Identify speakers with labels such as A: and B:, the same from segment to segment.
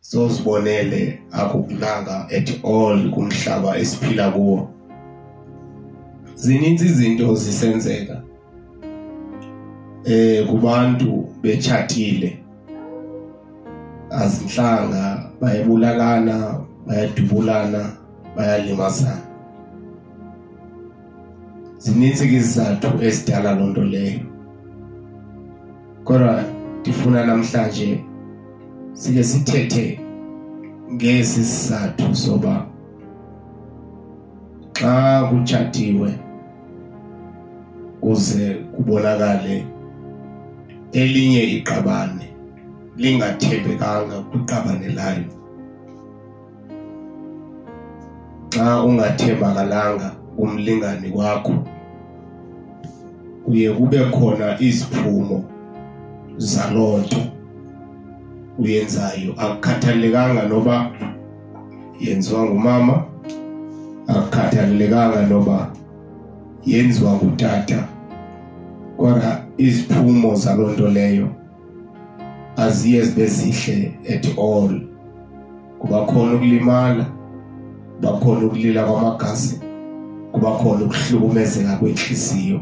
A: sozibonele akukulanga at all kumhlaba esiphila kuwo. Zininzi izinto zisenzeka kubantu bechatile, azinhlanga bayebulalana, bayadubulana, bayalimazana. Zininzi izizathu esidala lonto leyo. Kodwa ndifuna namhlanje sike sithethe ngesi sizathu soba xa kuchatiwe uze kubonakale elinye iqabane lingathembekanga kwiqabane layo. Xa ungathembakalanga umlingani wakho uye kube khona iziphumo zalonto uyenzayo, akukhathalekanga noba yenziwa ngumama, akukhathalekanga noba yenziwa ngutata, kodwa iziphumo zalonto leyo aziye zibe zihle at all. Kuba khona ukulimala, kuba khona ukulila kwamagazi, kuba khona ukuhlukumezeka kwenhliziyo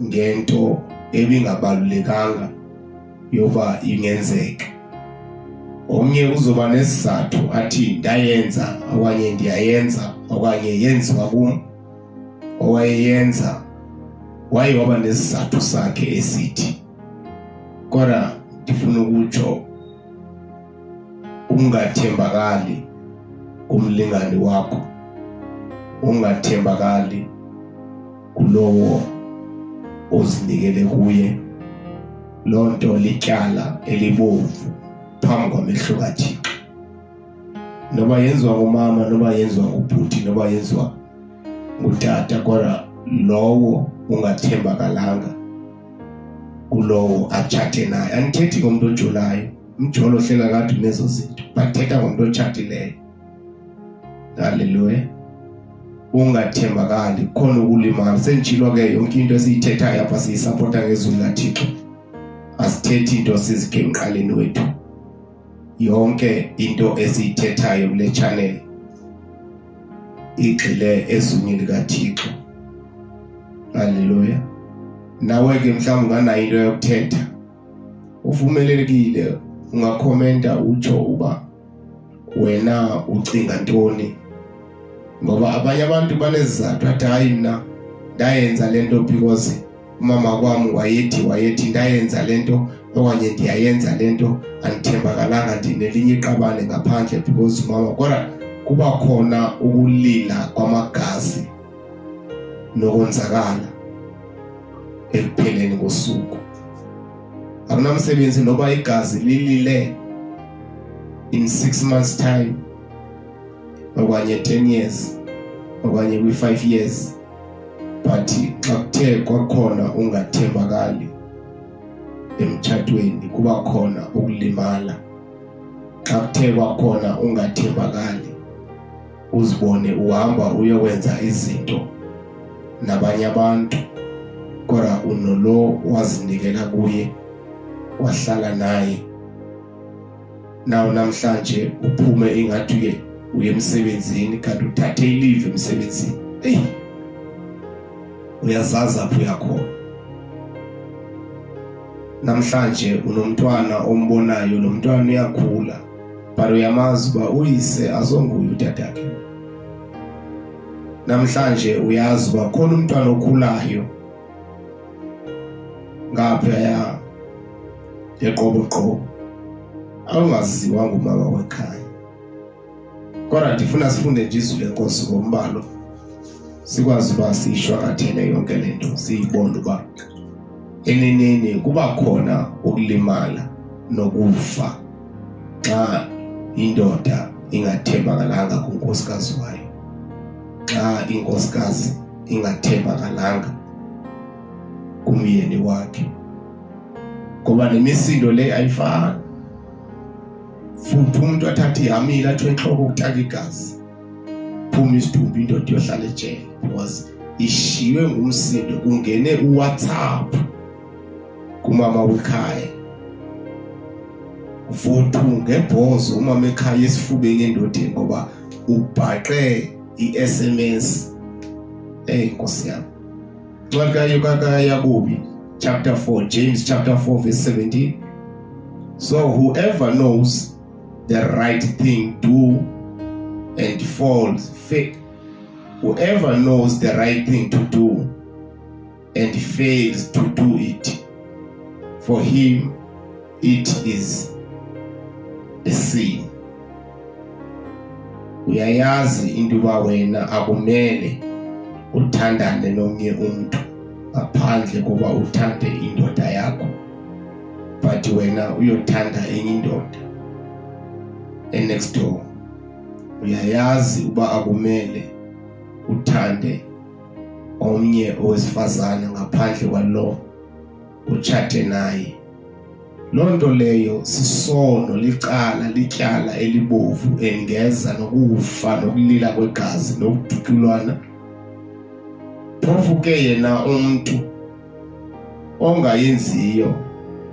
A: ngento ebingabalulekanga yoba ingenzeka. Omnye uzoba nesizathu athi ndayenza okanye ndiyayenza okanye yenziwa kum, owayeyenza waye waba nesizathu sakhe esithi. Kodwa ndifuna ukutsho ungathembakali kumlingani wakho, ungathembakali kulowo ozinikele kuye. Lonto lityala elibovu phambi kwamehlo kaThixo. Noba yenziwa ngumama, noba yenziwa ngubhuti, noba yenziwa ngutata, kodwa lowo ungathembakalanga kulowo atshate naye. Andithethi ngomuntu ojolayo, umjolo ohlela kade unezo zinto, bathetha ngomuntu otshatileyo. Haleluya. Ungathembakali, khona ukulimala. Senditshilo ke yonke into esiyithethayo apha siyisapota ngezulu laThixo. Asithethi into sizikhe emqaleni wethu. Yonke into esiyithethayo kule channel igxile ezwini likaThixo. Haleluya. Nawe ke mhlawumbe unganayo into yokuthetha, uvumelekile ungakhomenta utsho uba wena ucinga ntoni, ngoba abanye abantu banezizathu athi hayi mina ndayenza lento because umama kwami wayethi ndayenza lento okanye ndiyayenza lento, andithembakalanga, ndinelinye iqabane ngaphandle because umama. Kodwa kuba khona ukulila kwamagazi nokonzakala ekupheleni kosuku. Akunamsebenzi noba igazi lilile in 6 months time, okanye 10 years, okanye kwi-5 years, but xa kuthe kwakhona ungathembakali emtshatweni, kuba khona ukulimala. Xa kuthe kwakhona ungathembakali, uzibone uhamba uyokwenza izinto nabanye abantu, kodwa unolo wazinikela kuye, wahlala naye. Naw namhlanje uphume ingathi ke uye emsebenzini kanti uthathe leave emsebenzini. Uyazazi apho uyakhona. Namhlanje unomntwana ombonayo, lo mntwana uyakhula, but uyamazi uba uyise azonguye utatakhe. Namhlanje uyazi uba khona umntwana okhulayo ngaphaya eqoboqobo awungaziwa ngumama wekhaya. Kodwa ndifuna sifunde nje izwi lenkosi ngombalo, sikwazi uba siyishwakathele yonke lento, siyibone uba eneneni kuba khona ukulimala nokufa xa indoda ingathembakalanga kunkosikazi wayo, xa inkosikazi ingathembakalanga kumyeni wakhe. Ngoba nemisindo le ayifani. Futhi umuntu athathe ihamile athi enhloko ukutaka igazi, phuma isidumbu indoda yohlala ejele because ishiwe ngumsindo, kungene uWhatsApp kumama wekhaya. Futhu ngebhozo uma mekhaya esifubeni endodeni ngoba ubhaqe iSMS Nkosi yami. Ncwadi Yakobi chapter 4, James chapter 4 verse 17. So whoever knows the right thing do and falls, whoever knows the right thing to do and fails to do it, for him it is a sin. Uyayazi into ba wena akumele uthandane nomnye umuntu ngaphandle kuba uthande indoda yakho, but wena uyothanda enye indoda next door. Uyayazi uba akumele uthande omnye owesifazana ngaphandle kwalo uchate naye. Lonto leyo sisono, licala, lityala elibovu engeza nokufa nokulila kwegazi nokudutyulwana. Phofu ke yena umuntu ongayenziyo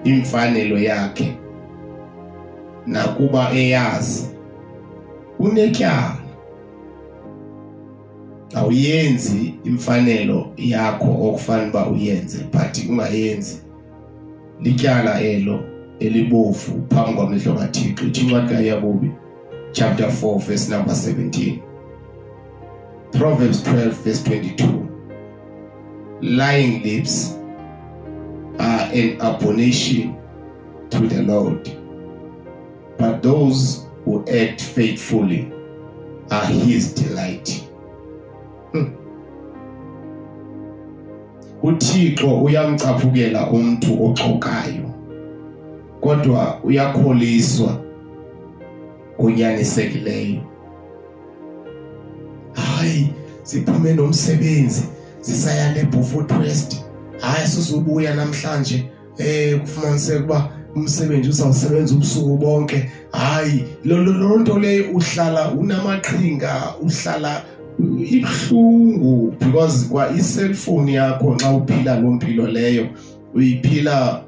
A: imfanelo yakhe nakuba eyazi unetyala. Awuyenzi imfanelo yakho okufanele ba uyenze but ungayenzi, lityala elo elibovu phambi kwamehlo kaThixo. Ithi incwadi kaYakobi chapter 4 verse number 17. Proverbs 12 verse 22. Lying lips are an abomination to the Lord, but those who act faithfully are his delight. uThixo uyamcaphukela umuntu oxokayo, kodwa uyakholiswa kunyanisekileyo. Hayi, siphume nomsebenzi sisaya leBeaufort West. Hayi, sizobuya namhlanje kufumaniseka kuba umsebenzi uzawusebenza ubusuku bonke. Hayi, lonto leyo uhlala unamaqhinga, uhlala ibhlungu because kwa iselfone yakho nxa uphila lo mpilo leyo uyiphila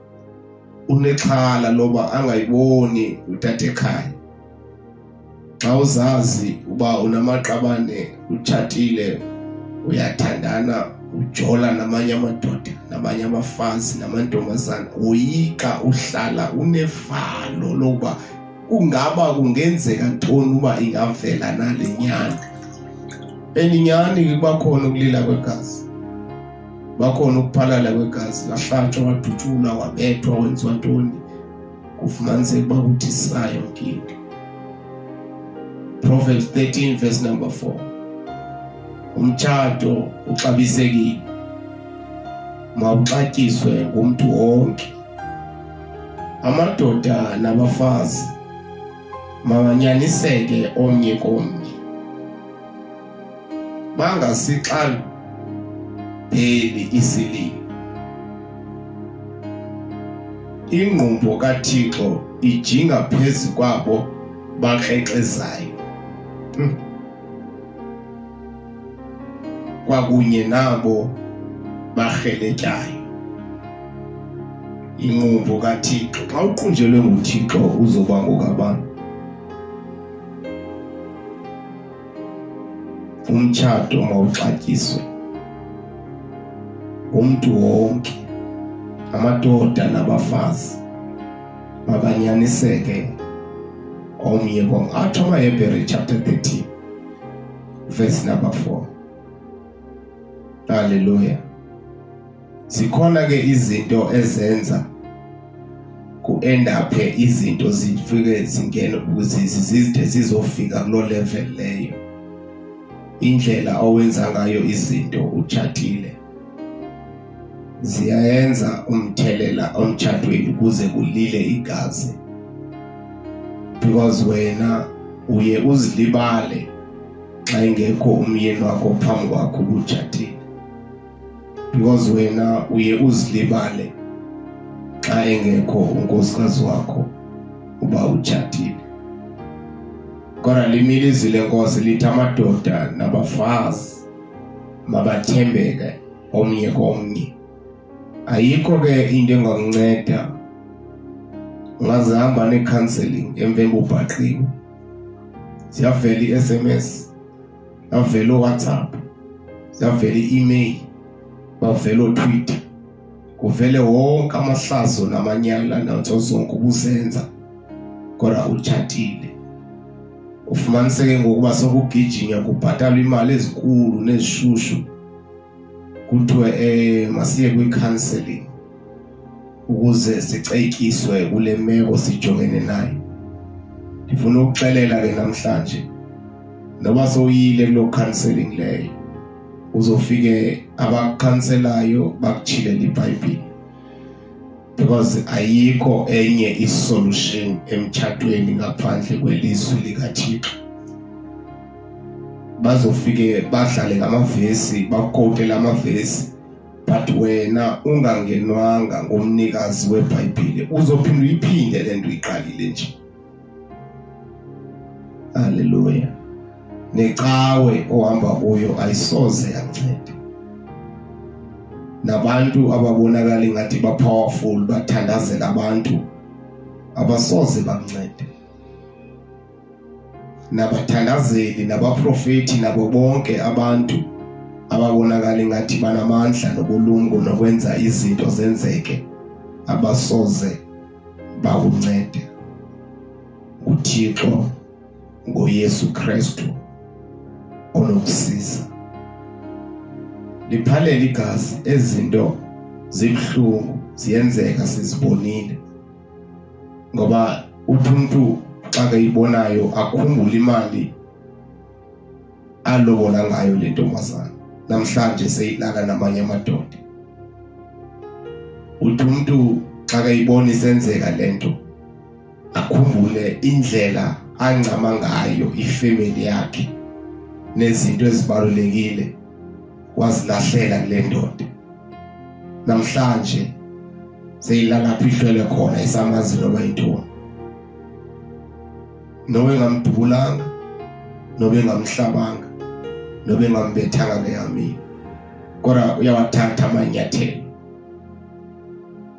A: unexhala loba angayiboni uthathe ekhaya. Xa uzazi uba unamaqabane, utshatile, uyathandana, ujola namanye amadoda, namanye abafazi, namantombazana, uyika uhlala unevalo loba kungaba kungenzeka ntoni uba ingavela nale nyani. Eninyani kubakhona ukulila kwegazi, bakhona ukuphalala kwegazi, wahlatshwa, wadutshulwa, wabethwa, wenziwa ntoni, kufumaniseka uba kuthi sayo nkinto. Proverbs 13 verse number 4. Umtshato uxabisekile, mawuxatyiswe ngumuntu wonke. Amadoda nabafazi mabanyaniseke omnye komnye, bangasixali pheli isililo. Ingqumbo kaThixo ijinga phezu kwabo bakrekrezayo, kwakunye nabo barheletyayo. Ingqumbo kaThixo, xa uqunjelwe nguThixo uzoba ngokabantu. Umtshato mawuxatyiswe umuntu wonke, amadoda nabafazi mabanyaniseke omnye komnye. Athi amaHebrew chapter 13 verse number 4. Hallelujah. Zikhona ke izinto ezenza ku-endaphe izinto zifike zingene zizide zizofika kulo level leyo. Indlela owenza ngayo izinto utshatile ziyayenza umthelela omtshatweni kuze kulile igazi, because wena uye uzilibale xa ingekho umyeni wakho phambi kwakho utshatile, because wena uye uzilibale xa engekho unkosikazi wakho uba utshatile. Kodwa limilizwi lenkosi lithi amadoda nabafazi mabathembeke omnye komnye. Ayikho ke into engakunceda ungazihamba ne-counseling emveni ubhaqiwe. Siyavela i-SMS, siyavela WhatsApp, siyavela i-email, bavela o-Twitter. Kuvele wonke amahlazo namanyala nazo zonke ukuzenza kodwa utshatile. Ufumaniseke ngokuba sokugijinya kubhatalwa imali ezinkulu nezishushu kuthiwe masiye kwi-counseling ukuze sicekiswe kule meko sijongene nayo. Ngifuna ukuxelela ke namhlanje noba soyile kulo counseling leyo uzofike abakhanselayo bakuchilele iBhayibheli, because ayikho enye isolution emchatweni ngaphandle kwelizwi likaThixo. Bazofike badlale ngamavesi, bakotela amavesi, but wena ungangenwanga ngomnikazi weBhayibheli uzophinda uyiphinde lento uyiqalile nje. Haleluya. Necawe ohamba kuyo ayisoze yanceda. Nabantu ababonakala ngathi ba powerful bathandazela abantu abasoze bancede. Nabathandazeli nabaprofeti nabo bonke abantu ababonakala ngathi banamandla nobulungu nokwenza izinto zenzeke abasoze bakuncede. uThixo ngoYesu Kristu onokusiza. Liphalela igazi, ezinto zibhlungu ziyenzeka sizibonile. Ngoba umuntu xa eyibonayo akhumbula imali alobola ngayo le ntombazana, namhlanje seyilala namanye amadoda. Umuntu xa eyibona isenzeka lento akhumbule indlela ancama ngayo ifamily yakhe nezinto ezibalulekile wazilahlela kule ndoda. Namhlanje seyilala phihlele khona isamazi noba intoni. Nobe ngamdubulanga, nobe ngamhlabanga, nobe ngambethanga ngeyamini, kodwa uyawathatha amanyathelo.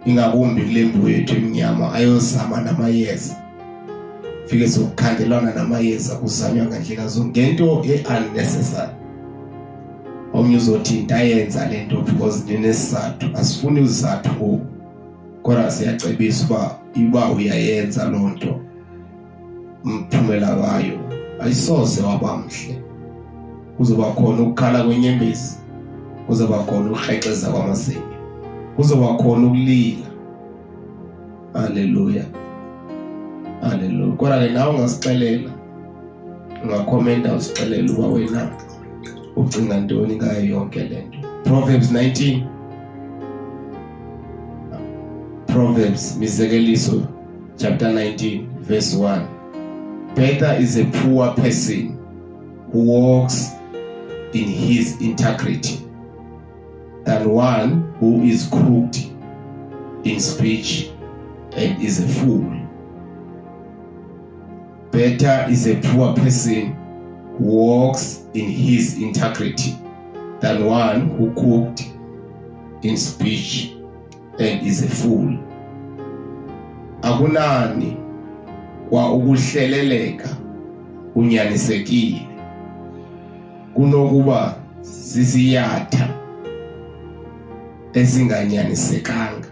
A: Ingakumbi kule mbu yethu emnyama ayozama namayeza. Fike sokukhandelana namayeza kuzanywa ngandlela zonke ngento unnecessary. Omnye uzothi ndayenza lento because ndinesizathu. Asifuni uzathu ngoku, kodwa siyacebisa uba uyayenza lonto umphumela wayo ayisoze wabamhle. Kuzoba khona ukukhala kwenyembezi, kuzoba khona ukrexeza kwamasenge, kuzoba khona ukulila. Haleluya. Haleluya. Kodwa ke nawe ungasixelela, ungakhomenta usixelela uba wena ucinga ntoni ngayo yonke lento. Proverbs 19. Proverbs Mizekeliso chapter 19 verse 1. Better is a poor person who walks in his integrity than one who is crooked in speech and is a fool. Better is a poor person who walks in his integrity than one who crooked in speech and is a fool. Akunani kwa ukuhleleleka unyanisekile kunokuba sisiyatha esinganyanisekanga.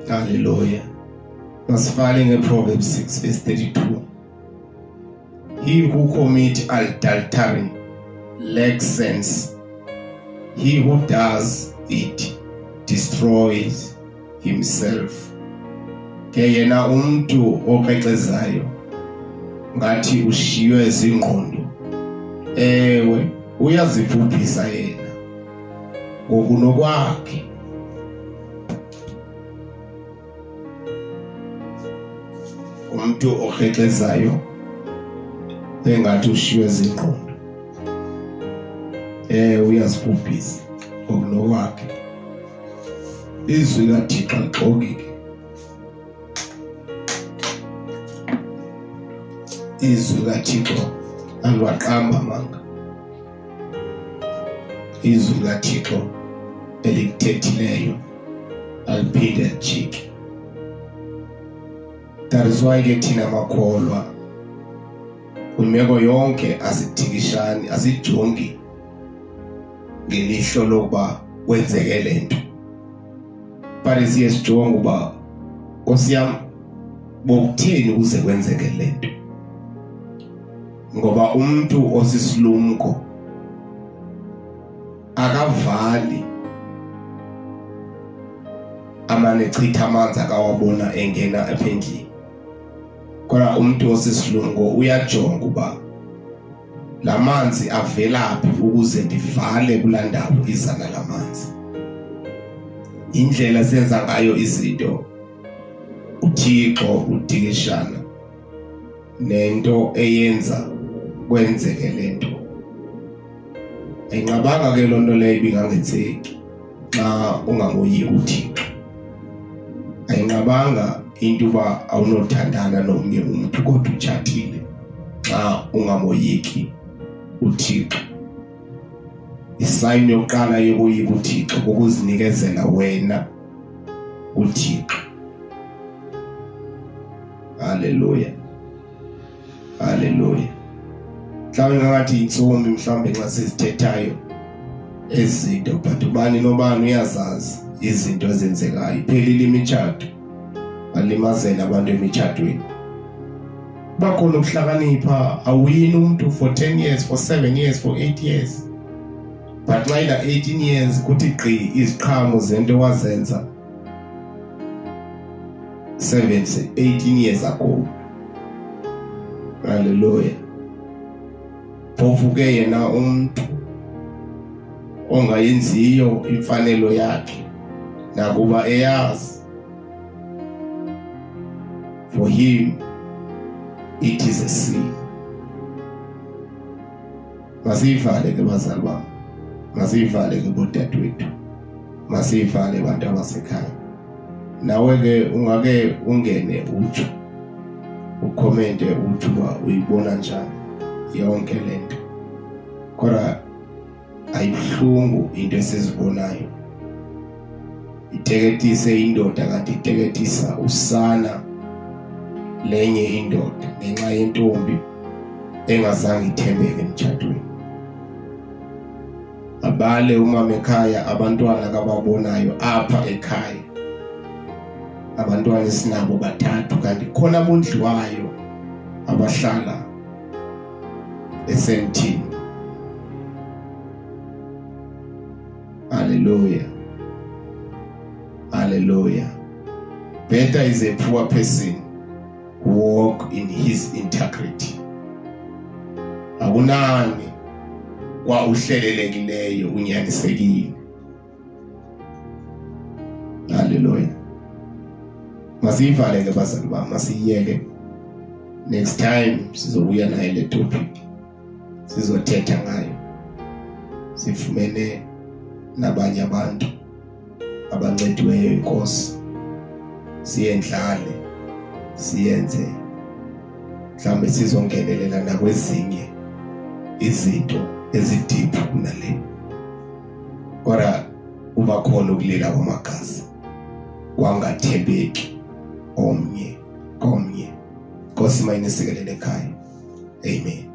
A: Hallelujah. Masifale ngeProverbs 6 verse 32. He who commits adultery lacks sense. He who does it destroys himself. Ke yena umuntu okrexezayo ngathi ushiywe zingqondo. Ewe uyaziphuphisa yena ngokunokwakhe. Umuntu okrexezayo engathi ushiywe zingqondo. Uyaziphuphisa ngokunokwakhe. Izwi likaThixo lixokile. Izwi likaThixo alwaqamba manga. Izwi likaThixo elikuthethileyo aliphinde lijike. That is why ke thina makholwa kwimeko yonke asidikishani asijongi ngelihlo lokuba kwenzeke lento, but siye sijonge uba Nkosi yami bokutheni ukuze kwenzeke lento, ngoba umuntu osisilumko akavali amane chitha amanzi akawabona engena ephendlini, kodwa umuntu osisilumko uyajonga uba lamanzi avelaphi ukuze ndivale kulandawo izana lamanzi. Indlela senza ngayo izinto uThixo udikishana nento eyenza kwenzeke lento. Ayinqabanga ke lonto leyo ibingangenzeki xa ungamoyiki uThixo. Ayinqabanga into uba awunothandana nomnye umuntu kodwa utshatile xa ungamoyiki uThixo. Isayini yokuqala yokoyika uThixo ukuzinikezela wena uThixo. Hallelujah. Hallelujah. Mhlawumbe ngathi insombi mhlawumbe nxa sizithethayo ezinto, but ubani nobani uyazazi izinto ezenzekayo. Iphelile imitshato, balimazela abantu emitshatweni. Bakhona ukuhlakanipha, awuyini umuntu for 10 years, for 7 years, for 8 years. But nxa ila 18 years kuthi gqi iziqhamo zento wazenza 18 years ago. Hallelujah. Phofu ke yena umuntu ongayenziyo imfanelo yakhe nakuba eyazi, for him it is a sin. Masivale ke bazali bami, masivale ke bodadewethu, masivale abantu abasekhaya. Nawe ke ungake ungene utsho ucommente uthi uba uyibona njani yonke lento, kodwa ayibuhlungu into esizibonayo. Iteketise indoda kanti iteketisa usana lenye indoda ngenxa yentombi engazange ithembeke emtshadweni. Abale umama ekhaya abantwana kababonayo apha ekhaya, abantwana esinabo bathathu kanti khona abondliwayo abahlala esentini. Hallelujah. Hallelujah. Better is a poor person who walk in his integrity. Akunani kwa uhlelelekileyo unyanisekile. Hallelujah. Masivale ke bazali bami, masiyeke. Next time sizobuya nayo le topic, sizothetha ngayo, sifumene nabanye abantu abancediweyo inkosi, siyendlale siyenze, mhlawumbe sizongenelela nakwezinye izinto ezidiphu kunale, kodwa uba khona ukulila kwamagazi kwangathembeki omnye komnye. Nkosi mayinisekelele ekhaya. Amen.